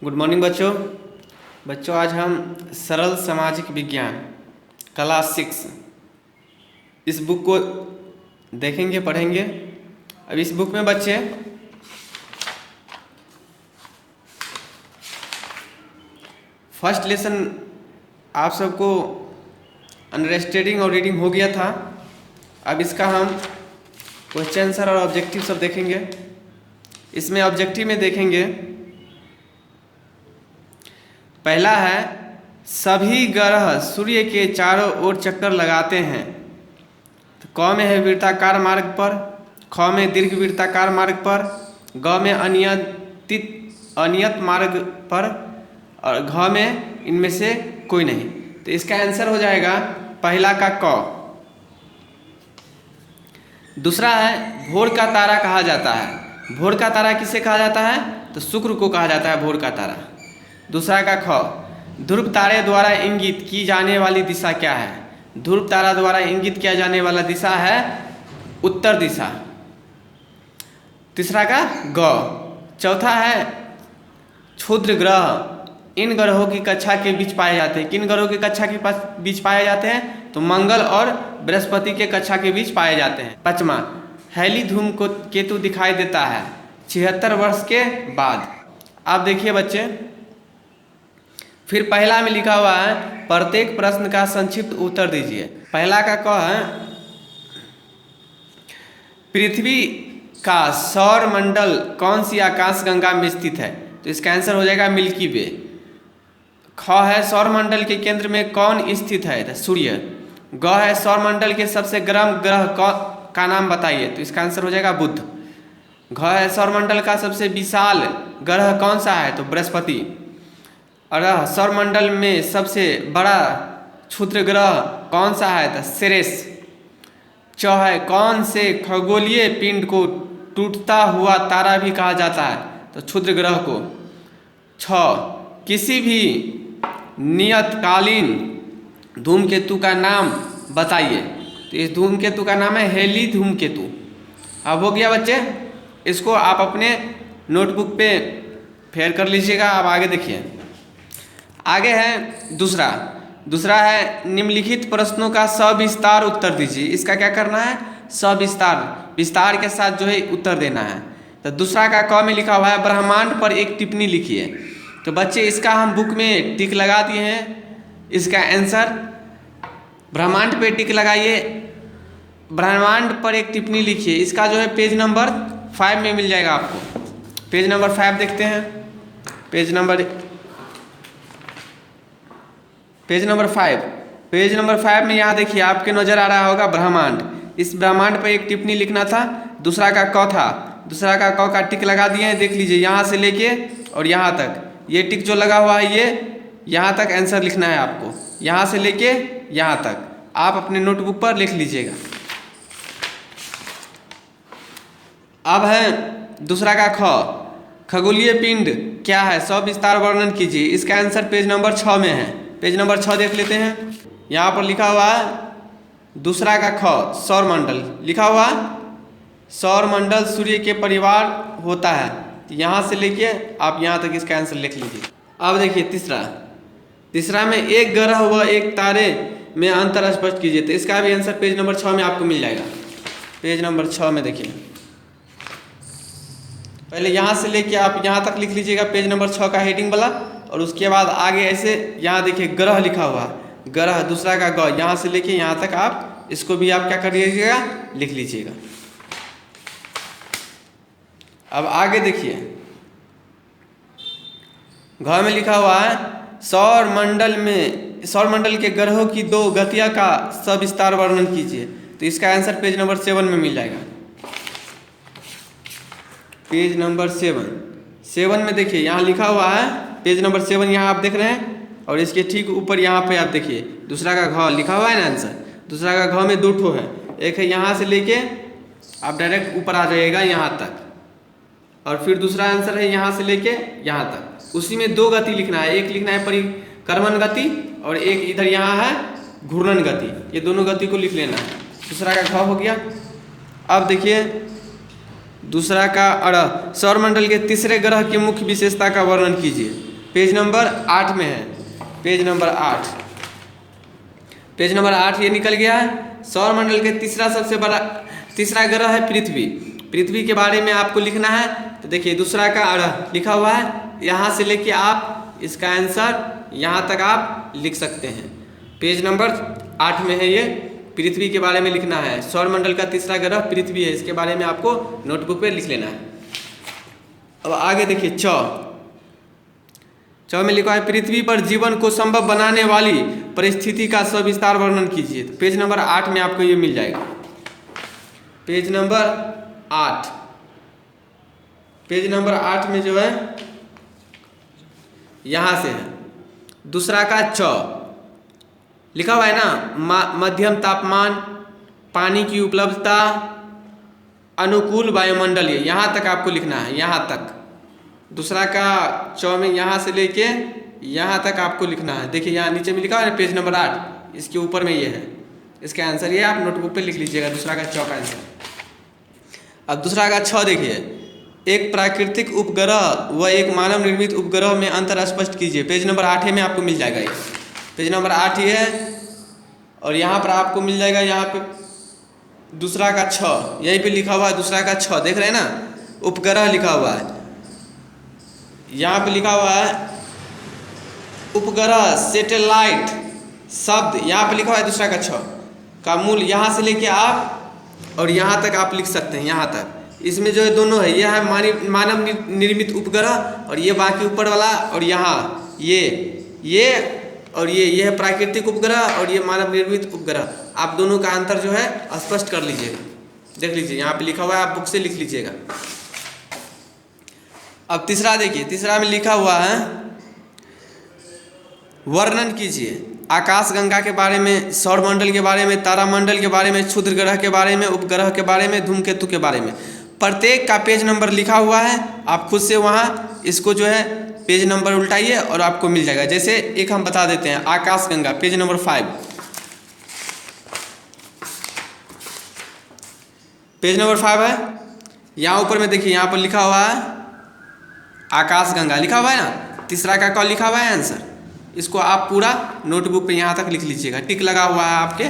Good morning बच्चों। आज हम सरल सामाजिक विज्ञान क्लास 6 इस बुक को देखेंगे, पढ़ेंगे। अब इस बुक में बच्चे फर्स्ट लेसन आप सबको अंडरस्टैंडिंग और रीडिंग हो गया था। अब इसका हम क्वेश्चन आंसर और ऑब्जेक्टिव सब देखेंगे। इसमें ऑब्जेक्टिव में देखेंगे, पहला है सभी ग्रह सूर्य के चारों ओर चक्कर लगाते हैं। तो क में है वृत्ताकार मार्ग पर, ख में दीर्घ वृत्ताकार मार्ग पर, ग में अनियत मार्ग पर और घ में इनमें से कोई नहीं। तो इसका आंसर हो जाएगा पहला का क। दूसरा है भोर का तारा कहा जाता है। भोर का तारा किसे कहा जाता है? तो शुक्र को कहा जाता है भोर का तारा। दूसरा का ख, ध्रुव तारे द्वारा इंगित की जाने वाली दिशा क्या है? ध्रुव तारा द्वारा इंगित किया जाने वाला दिशा है उत्तर दिशा। तीसरा का ग। चौथा है क्षुद्र ग्रह इन ग्रहों की कक्षा के बीच पाए जाते हैं। किन ग्रहों की कक्षा के बीच पाए जाते हैं? तो मंगल और बृहस्पति के कक्षा के बीच पाए जाते हैं। पांचवा, हैली धूम को केतु दिखाई देता है 76 वर्ष के बाद। आप देखिए बच्चे, फिर पहला में लिखा हुआ है प्रत्येक प्रश्न का संक्षिप्त उत्तर दीजिए। पहला का क है पृथ्वी का सौर मंडल कौन सी आकाश गंगा में स्थित है? तो इसका आंसर हो जाएगा मिल्की वे। ख है सौर मंडल के केंद्र में कौन स्थित है? तो सूर्य। ग है सौर मंडल के सबसे गर्म ग्रह का नाम बताइए। तो इसका आंसर हो जाएगा बुध। घ है सौर मंडल का सबसे विशाल ग्रह कौन सा है? तो बृहस्पति। और सौर मंडल में सबसे बड़ा क्षुद्र ग्रह कौन सा है? तो सेरेस। च है कौन से खगोलीय पिंड को टूटता हुआ तारा भी कहा जाता है? तो क्षुद्र ग्रह को। छ, किसी भी नियतकालीन धूमकेतु का नाम बताइए। तो इस धूमकेतु का नाम है हेली धूमकेतु। अब हो गया बच्चे, इसको आप अपने नोटबुक पे फेर कर लीजिएगा। अब आगे देखिए, आगे है दूसरा है निम्नलिखित प्रश्नों का सविस्तार उत्तर दीजिए। इसका क्या करना है? सविस्तार, विस्तार के साथ जो है उत्तर देना है। तो दूसरा का क में लिखा हुआ है ब्रह्मांड पर एक टिप्पणी लिखिए। तो बच्चे इसका हम बुक में टिक लगा दिए हैं। इसका आंसर ब्रह्मांड पे टिक लगाइए, ब्रह्मांड पर एक टिप्पणी लिखिए। इसका जो है पेज नंबर 5 में मिल जाएगा आपको। पेज नंबर 5 देखते हैं। पेज नंबर 5 में यहाँ देखिए आपके नजर आ रहा होगा ब्रह्मांड। इस ब्रह्मांड पर एक टिप्पणी लिखना था। दूसरा का क था, दूसरा का क का टिक लगा दिए हैं। देख लीजिए यहाँ से लेके और यहाँ तक, ये टिक जो लगा हुआ है ये यहाँ तक आंसर लिखना है आपको। यहाँ से लेके यहाँ तक आप अपने नोटबुक पर लिख लीजिएगा। अब है दूसरा का ख, खगोलीय पिंड क्या है? सविस्तार वर्णन कीजिए। इसका आंसर पेज नंबर 6 में है। पेज नंबर 6 देख लेते हैं। यहाँ पर लिखा हुआ है दूसरा का ख, सौर मंडल लिखा हुआ। सौर मंडल सूर्य के परिवार होता है। यहाँ से लेके आप यहाँ तक इसका आंसर लिख लीजिए। अब देखिए तीसरा में एक ग्रह व एक तारे में अंतर स्पष्ट कीजिए। तो इसका भी आंसर पेज नंबर 6 में आपको मिल जाएगा। पेज नंबर 6 में देखिए, पहले यहाँ से लेके आप यहाँ तक लिख लीजिएगा पेज नंबर 6 का हेडिंग वाला। और उसके बाद आगे ऐसे यहाँ देखिए ग्रह लिखा हुआ, ग्रह दूसरा का ग, यहाँ से लेके यहाँ तक आप इसको भी आप क्या कर लीजिएगा, लिख लीजिएगा। अब आगे देखिए, घ में लिखा हुआ है सौर मंडल के ग्रहों की 2 गतियों का सविस्तार वर्णन कीजिए। तो इसका आंसर पेज नंबर 7 में मिल जाएगा। पेज नंबर 7 में देखिए यहाँ लिखा हुआ है पेज नंबर 7 यहाँ आप देख रहे हैं। और इसके ठीक ऊपर यहाँ पे आप देखिए दूसरा का घ लिखा हुआ है ना आंसर। दूसरा का घ में 2 ठो है, एक है यहाँ से लेके आप डायरेक्ट ऊपर आ जाइएगा यहाँ तक, और फिर दूसरा आंसर है यहाँ से लेके यहाँ तक। उसी में 2 गति लिखना है, एक लिखना है परिक्रमण गति और एक इधर यहाँ है घूर्णन गति। ये दोनों गति को लिख लेना है। दूसरा का घ हो गया। अब देखिए दूसरा का अड़, सौरमंडल के तीसरे ग्रह की मुख्य विशेषता का वर्णन कीजिए। पेज नंबर 8 में है, पेज नंबर 8, पेज नंबर 8 ये निकल गया है। सौर मंडल के तीसरा ग्रह है पृथ्वी। पृथ्वी के बारे में आपको लिखना है। तो देखिए दूसरा का अर्थ लिखा हुआ है, यहाँ से लेके आप इसका आंसर यहाँ तक आप लिख सकते हैं। पेज नंबर 8 में है ये, पृथ्वी के बारे में लिखना है। सौर मंडल का तीसरा ग्रह पृथ्वी है, इसके बारे में आपको नोटबुक पे लिख लेना है। अब आगे देखिए चौ में लिखा है पृथ्वी पर जीवन को संभव बनाने वाली परिस्थिति का सविस्तार वर्णन कीजिए। तो पेज नंबर 8 में आपको ये मिल जाएगा। पेज नंबर 8, पेज नंबर 8 में जो है यहाँ से है, दूसरा का च लिखा हुआ है ना, मध्यम तापमान, पानी की उपलब्धता, अनुकूल वायुमंडल, ये यहाँ तक आपको लिखना है, यहाँ तक। दूसरा का चौ में यहाँ से लेके यहाँ तक आपको लिखना है। देखिए यहाँ नीचे में लिखा है पेज नंबर 8, इसके ऊपर में ये है, इसका आंसर ये आप नोटबुक पे लिख लीजिएगा, दूसरा का चौ का आंसर। अब दूसरा का छ देखिए, एक प्राकृतिक उपग्रह व एक मानव निर्मित उपग्रह में अंतर स्पष्ट कीजिए। पेज नंबर 8 में आपको मिल जाएगा ये, पेज नंबर 8 ही है। और यहाँ पर आपको मिल जाएगा, यहाँ पे दूसरा का छ, यहीं पे लिखा हुआ है दूसरा का छ, देख रहे हैं ना, उपग्रह लिखा हुआ है, यहाँ पे लिखा हुआ है उपग्रह, सैटेलाइट शब्द यहाँ पे लिखा हुआ है दूसरा का छ का मूल यहाँ से लेके आप और यहाँ तक आप लिख सकते हैं, यहाँ तक। इसमें जो है दोनों है, यह है मानव निर्मित उपग्रह और ये बाकी ऊपर वाला, और यहाँ ये और ये है प्राकृतिक उपग्रह और ये मानव निर्मित उपग्रह। आप दोनों का अंतर जो है स्पष्ट कर लीजिएगा, देख लीजिए यहाँ पे लिखा हुआ है, आप बुक से लिख लीजिएगा। अब तीसरा देखिए, तीसरा में लिखा हुआ है वर्णन कीजिए आकाशगंगा के बारे में, सौरमंडल के बारे में, तारामंडल के बारे में, क्षुद्र ग्रह के बारे में, उपग्रह के बारे में, धूमकेतु के बारे में। प्रत्येक का पेज नंबर लिखा हुआ है, आप खुद से वहाँ इसको जो है पेज नंबर उल्टाइए और आपको मिल जाएगा। जैसे एक हम बता देते हैं, आकाशगंगा पेज नंबर 5, पेज नंबर 5 है, यहाँ ऊपर में देखिए, यहाँ पर लिखा हुआ है आकाशगंगा लिखा हुआ है ना, तीसरा का कॉल लिखा हुआ है आंसर। इसको आप पूरा नोटबुक पे यहाँ तक लिख लीजिएगा, टिक लगा हुआ है आपके।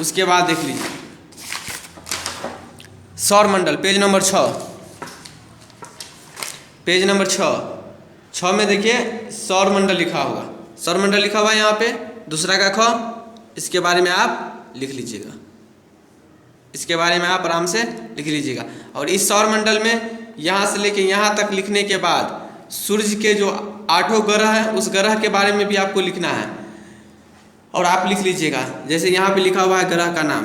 उसके बाद देख लीजिए सौरमंडल पेज नंबर 6, पेज नंबर 6 में देखिए सौरमंडल लिखा होगा, सौरमंडल लिखा हुआ है यहाँ पे, दूसरा का ख, इसके बारे में आप लिख लीजिएगा, इसके बारे में आप आराम से लिख लीजिएगा। और इस सौरमंडल में यहाँ से लेके यहाँ तक लिखने के बाद सूर्य के जो 8 ग्रह हैं उस ग्रह के बारे में भी आपको लिखना है और आप लिख लीजिएगा। जैसे यहाँ पे लिखा हुआ है ग्रह का नाम,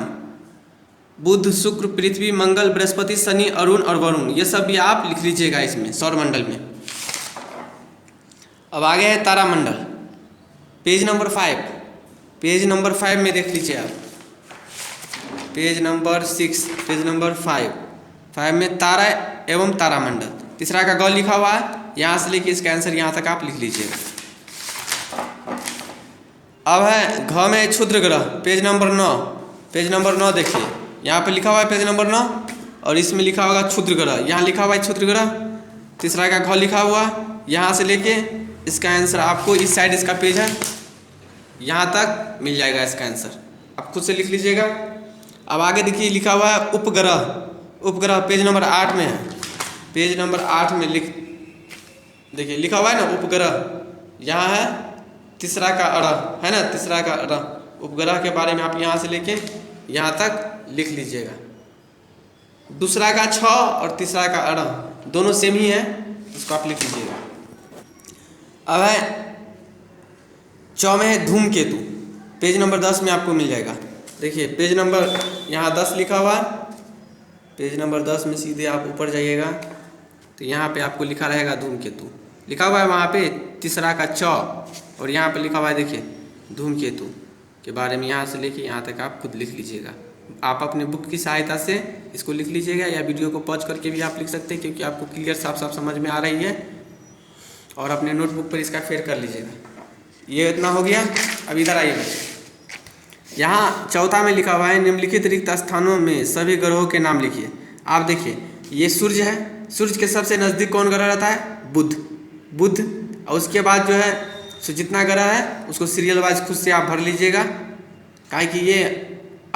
बुध, शुक्र, पृथ्वी, मंगल, बृहस्पति, शनि, अरुण और वरुण, ये सब भी आप लिख लीजिएगा इसमें सौरमंडल में। अब आगे है तारामंडल पेज नंबर 5, पेज नंबर 5 में देख लीजिए आप, पेज नंबर 6, पेज नंबर 5 में तारा एवं तारामंडल, तीसरा का गौ लिखा हुआ है, यहाँ से लेके इसका आंसर यहाँ तक आप लिख लीजिएगा। अब है घ में क्षुद्र ग्रह पेज नंबर 9, पेज नंबर 9 देखिए, यहाँ पे लिखा हुआ है पेज नंबर 9 और इसमें लिखा होगा क्षुद्र ग्रह, यहाँ लिखा हुआ है क्षुद्र ग्रह, तीसरा का घ लिखा हुआ, यहाँ से लेके इसका आंसर आपको इस साइड इसका पेज है, यहाँ तक मिल जाएगा इसका आंसर, आप खुद से लिख लीजिएगा। अब आगे देखिए लिखा हुआ है उपग्रह, उपग्रह पेज नंबर 8 में है, पेज नंबर 8 में देखिए लिखा हुआ है ना उपग्रह, यहाँ है तीसरा का अड़ है ना, तीसरा का अड़, उपग्रह के बारे में आप यहाँ से लेके यहाँ तक लिख लीजिएगा। दूसरा का छ और तीसरा का अड़ दोनों सेम ही है, इसको आप लिख लीजिएगा। अब है चौ में है धूमकेतु, पेज नंबर 10 में आपको मिल जाएगा। देखिए पेज नंबर यहाँ 10 लिखा हुआ, पेज नंबर 10 में सीधे आप ऊपर जाइएगा तो यहाँ पे आपको लिखा रहेगा धूमकेतु, लिखा हुआ है वहाँ पे तीसरा का च और यहाँ पे लिखा हुआ है देखिए धूमकेतु के बारे में, यहाँ से लेके यहाँ तक आप खुद लिख लीजिएगा। आप अपने बुक की सहायता से इसको लिख लीजिएगा या वीडियो को पॉज करके भी आप लिख सकते हैं, क्योंकि आपको क्लियर साफ साफ समझ में आ रही है। और अपने नोटबुक पर इसका फेर कर लीजिएगा। ये इतना हो गया। अब इधर आइए, यहाँ चौथा में लिखा हुआ है निम्नलिखित रिक्त स्थानों में सभी ग्रहों के नाम लिखिए। आप देखिए ये सूर्य है, सूर्य के सबसे नज़दीक कौन ग्रह रहता है? बुध। बुध और उसके बाद जो है सो जितना गरा है उसको सीरियल वाइज खुद से आप भर लीजिएगा, काहे कि ये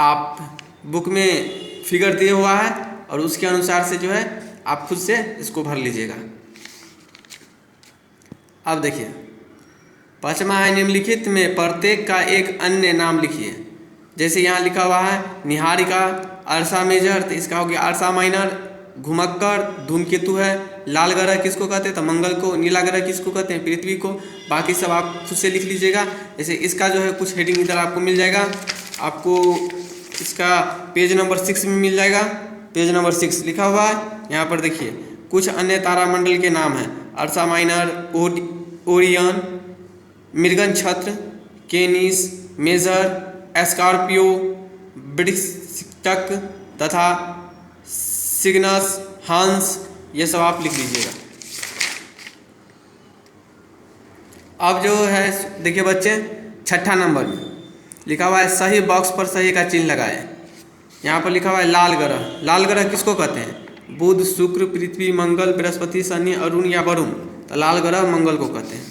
आप बुक में फिगर दिया हुआ है और उसके अनुसार से जो है आप खुद से इसको भर लीजिएगा। अब देखिए 5वां है निम्नलिखित में प्रत्येक का एक अन्य नाम लिखिए। जैसे यहाँ लिखा हुआ है निहारिका, अर्सा मेजर, तो इसका हो गया अर्सा माइनर। घुमक्कर धूमकेतु है। लाल ग्रह किसको कहते हैं तो मंगल को। नीला ग्रह किसको कहते हैं पृथ्वी को। बाकी सब आप खुद से लिख लीजिएगा। जैसे इसका जो है कुछ हेडिंग इधर आपको मिल जाएगा, आपको इसका पेज नंबर 6 में मिल जाएगा। पेज नंबर 6 लिखा हुआ है, यहाँ पर देखिए कुछ अन्य तारामंडल के नाम हैं अर्सा माइनर, ओरियन, मृगनक्षत्र, केनिस, मेजर, स्कॉर्पियो, वृश्चिक तथा सिग्नस, हंस, ये सब आप लिख लीजिएगा। अब जो है देखिए बच्चे 6ठा नंबर में लिखा हुआ है सही बॉक्स पर सही का चिन्ह लगाएं। यहाँ पर लिखा हुआ है लाल ग्रह। लाल ग्रह किसको कहते हैं? बुध, शुक्र, पृथ्वी, मंगल, बृहस्पति, शनि, अरुण या वरुण। तो लाल ग्रह मंगल को कहते हैं।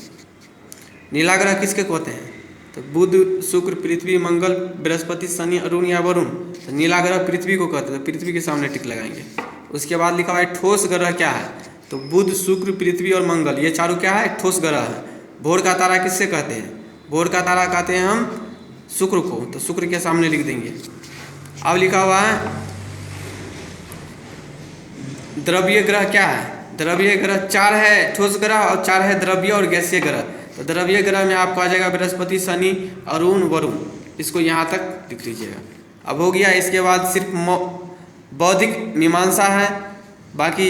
नीला ग्रह किसके कहते हैं? तो बुध, शुक्र, पृथ्वी, मंगल, बृहस्पति, शनि, अरुण या वरुण। तो नीला ग्रह पृथ्वी को कहते हैं, तो पृथ्वी के सामने टिक लगाएंगे। उसके बाद लिखा हुआ है ठोस ग्रह क्या है? तो बुध, शुक्र, पृथ्वी और मंगल, ये चारों क्या है? ठोस ग्रह है। भोर का तारा किससे कहते हैं? भोर का तारा कहते हैं हम शुक्र को, तो शुक्र के सामने लिख देंगे। अब लिखा हुआ है द्रव्य ग्रह क्या है? द्रव्य ग्रह 4 है ठोस ग्रह और 4 है द्रव्य और गैसीय ग्रह। तो द्रव्य ग्रह में आपको आ जाएगा बृहस्पति, शनि, अरुण, वरुण। इसको यहाँ तक लिख लीजिएगा। अब हो गया। इसके बाद सिर्फ बौद्धिक मीमांसा है। बाकी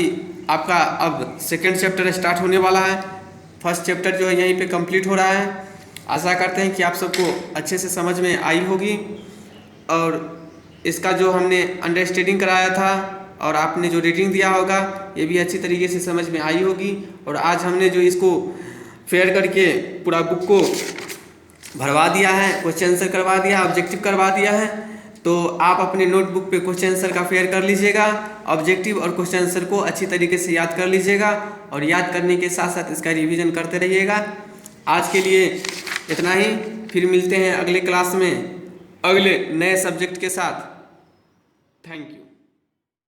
आपका अब सेकंड चैप्टर स्टार्ट होने वाला है। फर्स्ट चैप्टर जो है यहीं पे कंप्लीट हो रहा है। आशा करते हैं कि आप सबको अच्छे से समझ में आई होगी और इसका जो हमने अंडरस्टैंडिंग कराया था और आपने जो रीडिंग दिया होगा ये भी अच्छी तरीके से समझ में आई होगी। और आज हमने जो इसको फेयर करके पूरा बुक को भरवा दिया है, क्वेश्चन आंसर करवा दिया, ऑब्जेक्टिव करवा दिया है, तो आप अपने नोटबुक पे क्वेश्चन आंसर का फेयर कर लीजिएगा। ऑब्जेक्टिव और क्वेश्चन आंसर को अच्छी तरीके से याद कर लीजिएगा और याद करने के साथ साथ इसका रिवीजन करते रहिएगा। आज के लिए इतना ही, फिर मिलते हैं अगले क्लास में अगले नए सब्जेक्ट के साथ। Thank you.